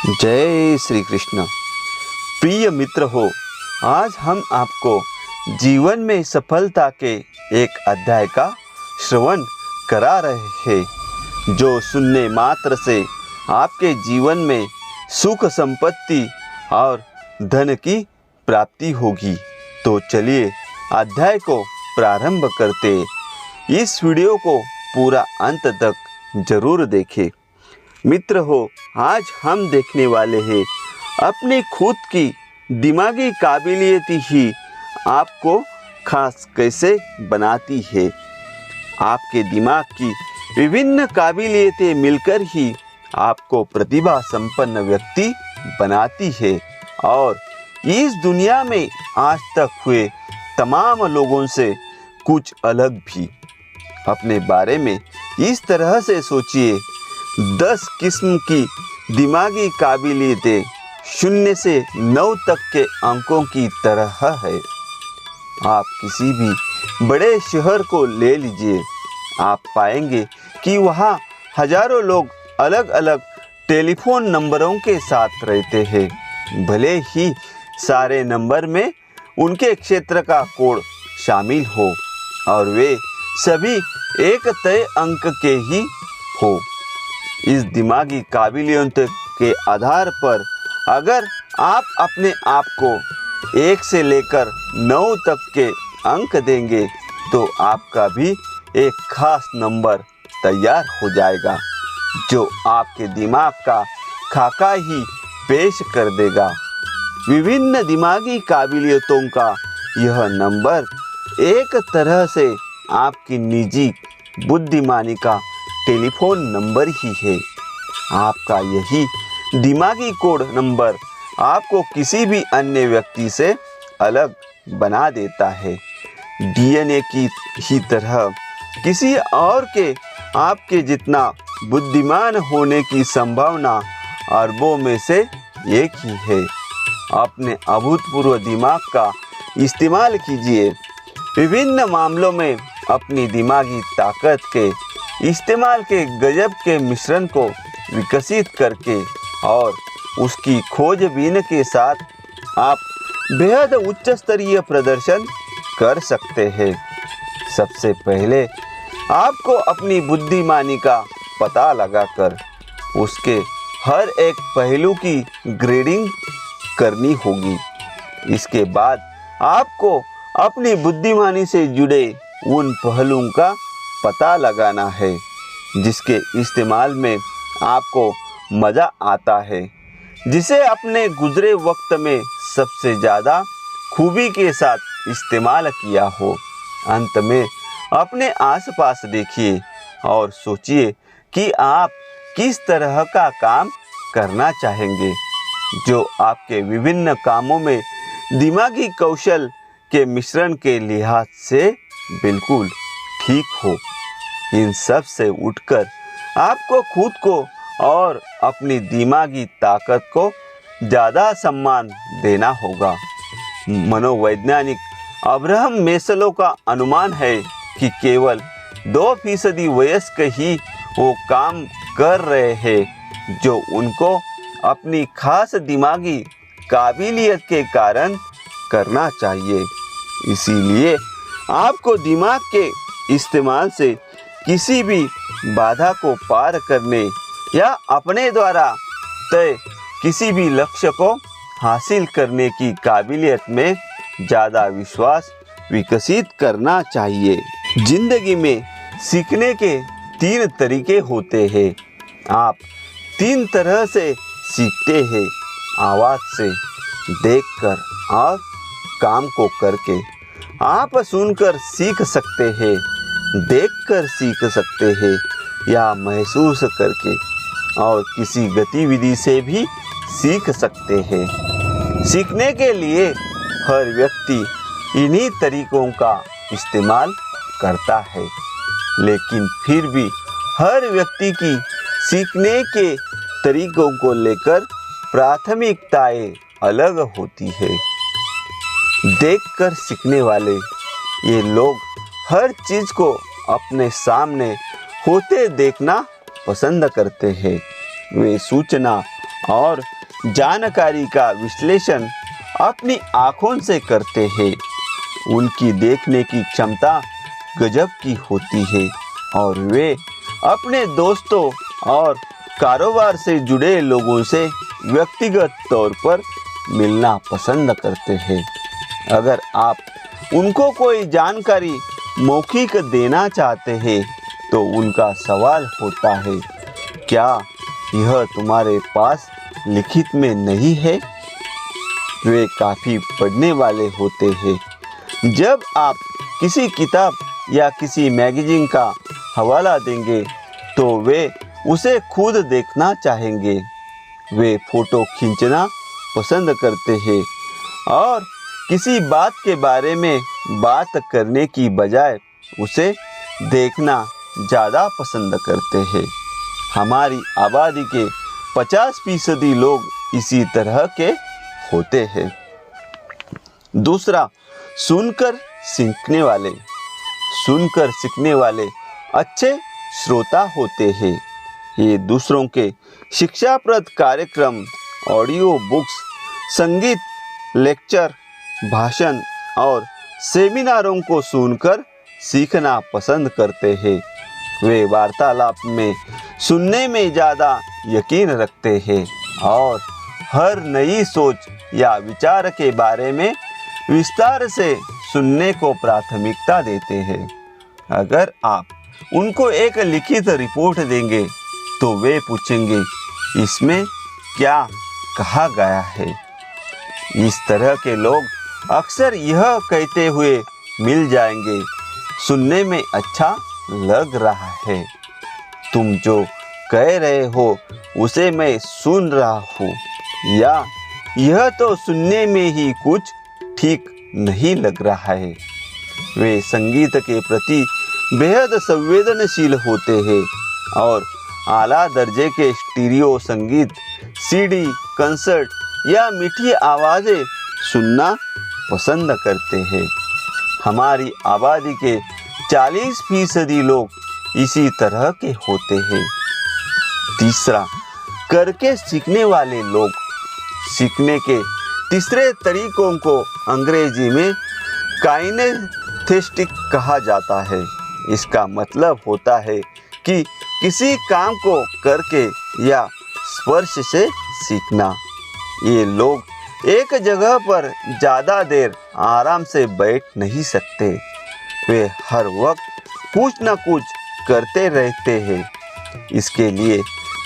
जय श्री कृष्ण। प्रिय मित्र हो, आज हम आपको जीवन में सफलता के एक अध्याय का श्रवण करा रहे हैं, जो सुनने मात्र से आपके जीवन में सुख संपत्ति और धन की प्राप्ति होगी। तो चलिए अध्याय को प्रारंभ करते। इस वीडियो को पूरा अंत तक जरूर देखें। मित्र हो, आज हम देखने वाले हैं अपनी खुद की दिमागी काबिलियत ही आपको खास कैसे बनाती है। आपके दिमाग की विभिन्न काबिलियतें मिलकर ही आपको प्रतिभा संपन्न व्यक्ति बनाती है और इस दुनिया में आज तक हुए तमाम लोगों से कुछ अलग भी। अपने बारे में इस तरह से सोचिए, 10 किस्म की दिमागी काबिलियतें 0 से 9 तक के अंकों की तरह है। आप किसी भी बड़े शहर को ले लीजिए, आप पाएंगे कि वहाँ हजारों लोग अलग अलग टेलीफोन नंबरों के साथ रहते हैं। भले ही सारे नंबर में उनके क्षेत्र का कोड शामिल हो और वे सभी एक तय अंक के ही हो। इस दिमागी काबिलियत के आधार पर अगर आप अपने आप को 1 से लेकर 9 तक के अंक देंगे तो आपका भी एक खास नंबर तैयार हो जाएगा, जो आपके दिमाग का खाका ही पेश कर देगा। विभिन्न दिमागी काबिलियतों का यह नंबर एक तरह से आपकी निजी बुद्धिमानी का टेलीफोन नंबर ही है। आपका यही दिमागी कोड नंबर आपको किसी भी अन्य व्यक्ति से अलग बना देता है। डीएनए की ही तरह किसी और के आपके जितना बुद्धिमान होने की संभावना अरबों में से एक ही है। अपने अभूतपूर्व दिमाग का इस्तेमाल कीजिए। विभिन्न मामलों में अपनी दिमागी ताकत के इस्तेमाल के गजब के मिश्रण को विकसित करके और उसकी खोजबीन के साथ आप बेहद उच्च स्तरीय प्रदर्शन कर सकते हैं। सबसे पहले आपको अपनी बुद्धिमानी का पता लगाकर उसके हर एक पहलू की ग्रेडिंग करनी होगी। इसके बाद आपको अपनी बुद्धिमानी से जुड़े उन पहलुओं का पता लगाना है जिसके इस्तेमाल में आपको मज़ा आता है, जिसे अपने गुजरे वक्त में सबसे ज़्यादा खूबी के साथ इस्तेमाल किया हो। अंत में अपने आसपास देखिए और सोचिए कि आप किस तरह का काम करना चाहेंगे, जो आपके विभिन्न कामों में दिमागी कौशल के मिश्रण के लिहाज से बिल्कुल ठीक हो। इन सब से उठकर आपको खुद को और अपनी दिमागी ताकत को ज़्यादा सम्मान देना होगा। मनोवैज्ञानिक अब्राहम मेस्लो का अनुमान है कि केवल 2% वयस्क ही वो काम कर रहे हैं जो उनको अपनी खास दिमागी काबिलियत के कारण करना चाहिए। इसीलिए आपको दिमाग के इस्तेमाल से किसी भी बाधा को पार करने या अपने द्वारा तय किसी भी लक्ष्य को हासिल करने की काबिलियत में ज़्यादा विश्वास विकसित करना चाहिए। जिंदगी में सीखने के 3 तरीके होते हैं। आप 3 तरह से सीखते हैं: आवाज़ से, देखकर और काम को करके। आप सुनकर सीख सकते हैं, देखकर सीख सकते हैं या महसूस करके, और किसी गतिविधि से भी सीख सकते हैं। सीखने के लिए हर व्यक्ति इन्हीं तरीकों का इस्तेमाल करता है, लेकिन फिर भी हर व्यक्ति की सीखने के तरीकों को लेकर प्राथमिकताएं अलग होती है। देखकर सीखने वाले ये लोग हर चीज़ को अपने सामने होते देखना पसंद करते हैं। वे सूचना और जानकारी का विश्लेषण अपनी आँखों से करते हैं। उनकी देखने की क्षमता गजब की होती है और वे अपने दोस्तों और कारोबार से जुड़े लोगों से व्यक्तिगत तौर पर मिलना पसंद करते हैं। अगर आप उनको कोई जानकारी मौखिक देना चाहते हैं तो उनका सवाल होता है, क्या यह तुम्हारे पास लिखित में नहीं है? वे काफ़ी पढ़ने वाले होते हैं। जब आप किसी किताब या किसी मैगजीन का हवाला देंगे तो वे उसे खुद देखना चाहेंगे। वे फोटो खींचना पसंद करते हैं और किसी बात के बारे में बात करने की बजाय उसे देखना ज़्यादा पसंद करते हैं। हमारी आबादी के 50% लोग इसी तरह के होते हैं। दूसरा, सुनकर सीखने वाले। सुनकर सीखने वाले अच्छे श्रोता होते हैं। ये दूसरों के शिक्षाप्रद कार्यक्रम, ऑडियो बुक्स, संगीत, लेक्चर, भाषण और सेमिनारों को सुनकर सीखना पसंद करते हैं। वे वार्तालाप में सुनने में ज़्यादा यकीन रखते हैं और हर नई सोच या विचार के बारे में विस्तार से सुनने को प्राथमिकता देते हैं। अगर आप उनको एक लिखित रिपोर्ट देंगे तो वे पूछेंगे, इसमें क्या कहा गया है? इस तरह के लोग अक्सर यह कहते हुए मिल जाएंगे, सुनने में अच्छा लग रहा है, तुम जो कह रहे हो उसे मैं सुन रहा हूँ, या यह तो सुनने में ही कुछ ठीक नहीं लग रहा है। वे संगीत के प्रति बेहद संवेदनशील होते हैं और आला दर्जे के स्टीरियो संगीत, सीडी, कंसर्ट या मीठी आवाज़ें सुनना पसंद करते हैं। हमारी आबादी के 40% लोग इसी तरह के होते हैं। तीसरा, करके सीखने वाले लोग। सीखने के तीसरे तरीकों को अंग्रेजी में काइनेस्थेटिक कहा जाता है। इसका मतलब होता है कि किसी काम को करके या स्पर्श से सीखना। ये लोग एक जगह पर ज़्यादा देर आराम से बैठ नहीं सकते। वे हर वक्त कुछ न कुछ करते रहते हैं। इसके लिए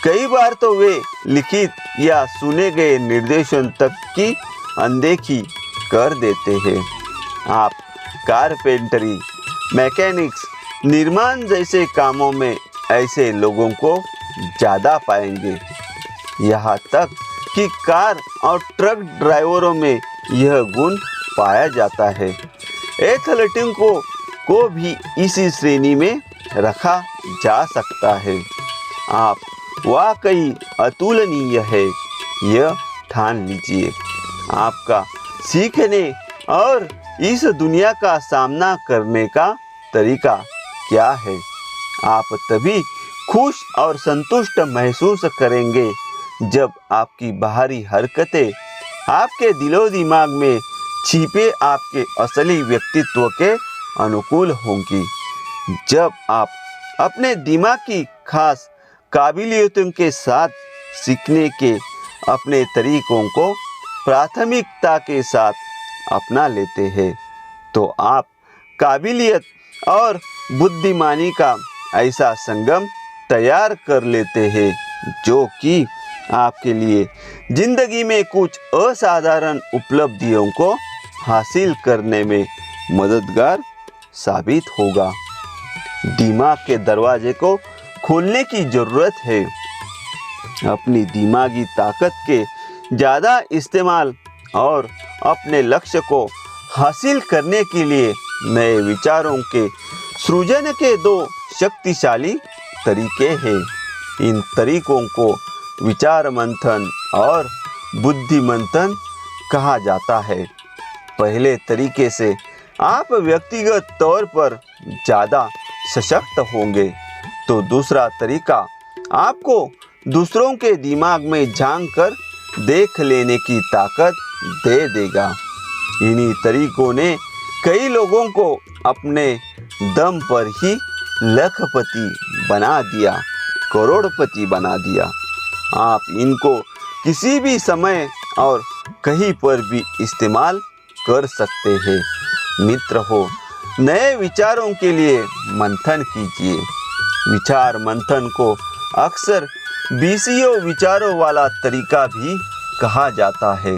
कई बार तो वे लिखित या सुने गए निर्देशन तक की अनदेखी कर देते हैं। आप कारपेंटरी, मैकेनिक्स, निर्माण जैसे कामों में ऐसे लोगों को ज़्यादा पाएंगे। यहाँ तक कि कार और ट्रक ड्राइवरों में यह गुण पाया जाता है। एथलीटों को भी इसी श्रेणी में रखा जा सकता है। आप वाकई अतुलनीय है, यह ठान लीजिए। आपका सीखने और इस दुनिया का सामना करने का तरीका क्या है? आप तभी खुश और संतुष्ट महसूस करेंगे जब आपकी बाहरी हरकतें आपके दिलो दिमाग में छिपे आपके असली व्यक्तित्व के अनुकूल होंगी। जब आप अपने दिमाग की खास काबिलियतों के साथ सीखने के अपने तरीकों को प्राथमिकता के साथ अपना लेते हैं तो आप काबिलियत और बुद्धिमानी का ऐसा संगम तैयार कर लेते हैं जो कि आपके लिए जिंदगी में कुछ असाधारण उपलब्धियों को हासिल करने में मददगार साबित होगा। दिमाग के दरवाजे को खोलने की ज़रूरत है। अपनी दिमागी ताकत के ज़्यादा इस्तेमाल और अपने लक्ष्य को हासिल करने के लिए नए विचारों के सृजन के 2 शक्तिशाली तरीके हैं। इन तरीकों को विचार मंथन और बुद्धि मंथन कहा जाता है। पहले तरीके से आप व्यक्तिगत तौर पर ज़्यादा सशक्त होंगे, तो दूसरा तरीका आपको दूसरों के दिमाग में झांक कर देख लेने की ताकत दे देगा। इन्हीं तरीकों ने कई लोगों को अपने दम पर ही लखपति बना दिया, करोड़पति बना दिया। आप इनको किसी भी समय और कहीं पर भी इस्तेमाल कर सकते हैं। मित्र हो, नए विचारों के लिए मंथन कीजिए। विचार मंथन को अक्सर बीसियों विचारों वाला तरीका भी कहा जाता है।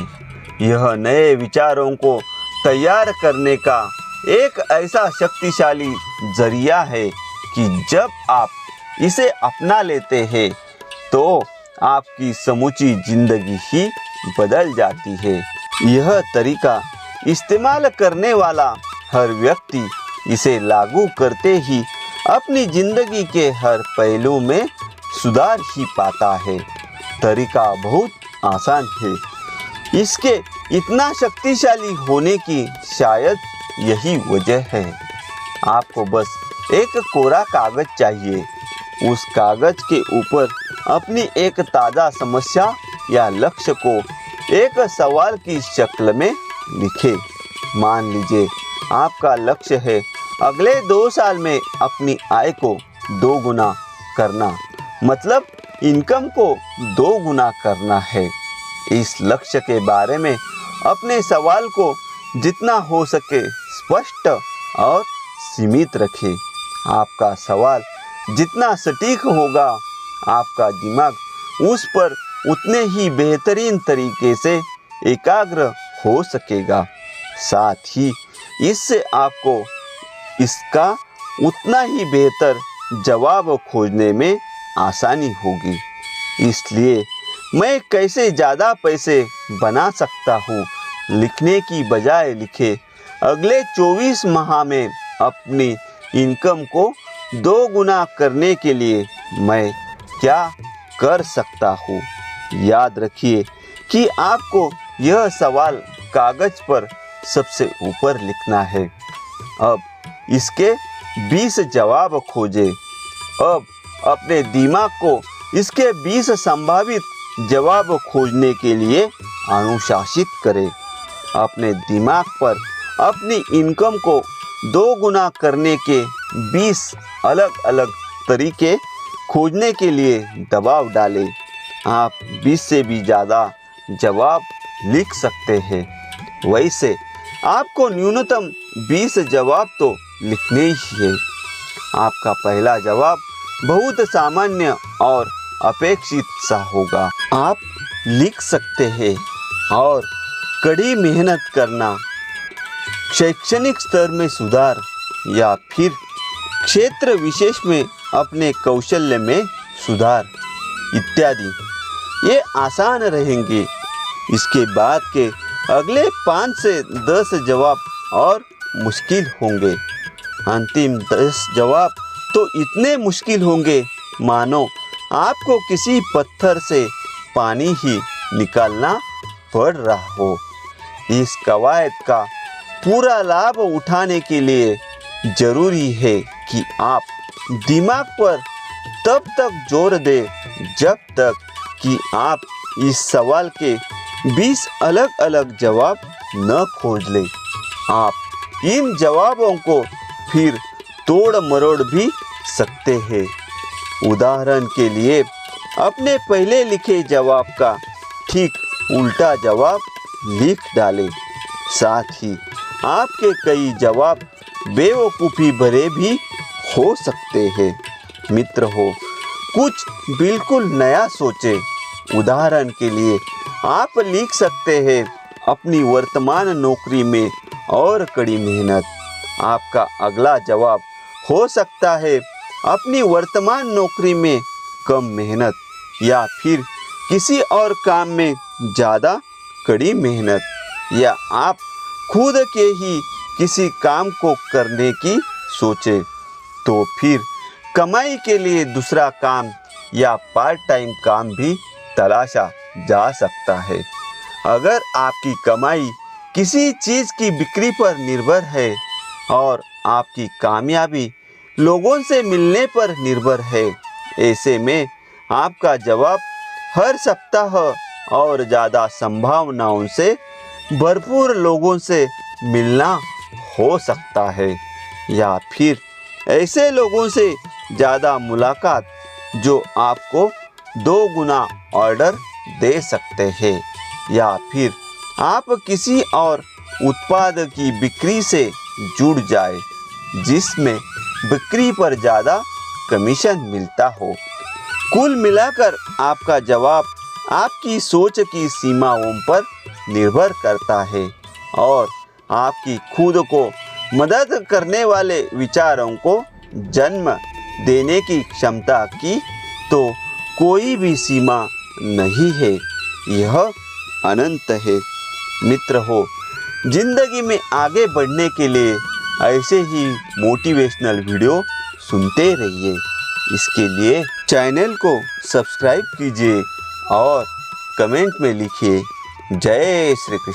यह नए विचारों को तैयार करने का एक ऐसा शक्तिशाली जरिया है कि जब आप इसे अपना लेते हैं तो आपकी समूची जिंदगी ही बदल जाती है। यह तरीका इस्तेमाल करने वाला हर व्यक्ति इसे लागू करते ही अपनी जिंदगी के हर पहलू में सुधार ही पाता है। तरीका बहुत आसान है। इसके इतना शक्तिशाली होने की शायद यही वजह है। आपको बस एक कोरा कागज चाहिए। उस कागज के ऊपर अपनी एक ताज़ा समस्या या लक्ष्य को एक सवाल की शक्ल में लिखें। मान लीजिए आपका लक्ष्य है अगले 2 साल में अपनी आय को 2 गुना करना, मतलब इनकम को 2 गुना करना है। इस लक्ष्य के बारे में अपने सवाल को जितना हो सके स्पष्ट और सीमित रखें। आपका सवाल जितना सटीक होगा, आपका दिमाग उस पर उतने ही बेहतरीन तरीके से एकाग्र हो सकेगा। साथ ही इससे आपको इसका उतना ही बेहतर जवाब खोजने में आसानी होगी। इसलिए मैं कैसे ज़्यादा पैसे बना सकता हूँ लिखने की बजाय लिखे अगले 24 माह में अपनी इनकम को 2 गुना करने के लिए मैं क्या कर सकता हूँ। याद रखिए कि आपको यह सवाल कागज पर सबसे ऊपर लिखना है। अब इसके 20 जवाब खोजें। अब अपने दिमाग को इसके 20 संभावित जवाब खोजने के लिए अनुशासित करें। अपने दिमाग पर अपनी इनकम को 2 गुना करने के 20 अलग अलग तरीके खोजने के लिए दबाव डालें। आप 20 से भी ज़्यादा जवाब लिख सकते हैं। वैसे आपको न्यूनतम 20 जवाब तो लिखने ही है। आपका पहला जवाब बहुत सामान्य और अपेक्षित सा होगा। आप लिख सकते हैं और कड़ी मेहनत करना, शैक्षणिक स्तर में सुधार या फिर क्षेत्र विशेष में अपने कौशल्य में सुधार इत्यादि ये आसान रहेंगे। इसके बाद के अगले 5 से 10 जवाब और मुश्किल होंगे। अंतिम 10 जवाब तो इतने मुश्किल होंगे मानो आपको किसी पत्थर से पानी ही निकालना पड़ रहा हो। इस कवायद का पूरा लाभ उठाने के लिए जरूरी है कि आप दिमाग पर तब तक जोर दें जब तक कि आप इस सवाल के 20 अलग अलग जवाब न खोज लें। आप इन जवाबों को फिर तोड़ मरोड़ भी सकते हैं। उदाहरण के लिए अपने पहले लिखे जवाब का ठीक उल्टा जवाब लिख डालें। साथ ही आपके कई जवाब बेवकूफ़ी भरे भी हो सकते हैं। मित्र हो, कुछ बिल्कुल नया सोचें। उदाहरण के लिए आप लिख सकते हैं अपनी वर्तमान नौकरी में और कड़ी मेहनत। आपका अगला जवाब हो सकता है अपनी वर्तमान नौकरी में कम मेहनत या फिर किसी और काम में ज़्यादा कड़ी मेहनत, या आप खुद के ही किसी काम को करने की सोचें। तो फिर कमाई के लिए दूसरा काम या पार्ट टाइम काम भी तलाशा जा सकता है। अगर आपकी कमाई किसी चीज़ की बिक्री पर निर्भर है और आपकी कामयाबी लोगों से मिलने पर निर्भर है, ऐसे में आपका जवाब हर सप्ताह और ज़्यादा संभावनाओं से भरपूर लोगों से मिलना हो सकता है, या फिर ऐसे लोगों से ज़्यादा मुलाकात जो आपको 2 गुना ऑर्डर दे सकते हैं, या फिर आप किसी और उत्पाद की बिक्री से जुड़ जाए जिसमें बिक्री पर ज़्यादा कमीशन मिलता हो। कुल मिलाकर आपका जवाब आपकी सोच की सीमाओं पर निर्भर करता है और आपकी खुद को मदद करने वाले विचारों को जन्म देने की क्षमता की तो कोई भी सीमा नहीं है, यह अनंत है। मित्र हो, जिंदगी में आगे बढ़ने के लिए ऐसे ही मोटिवेशनल वीडियो सुनते रहिए। इसके लिए चैनल को सब्सक्राइब कीजिए और कमेंट में लिखिए जय श्री कृष्ण।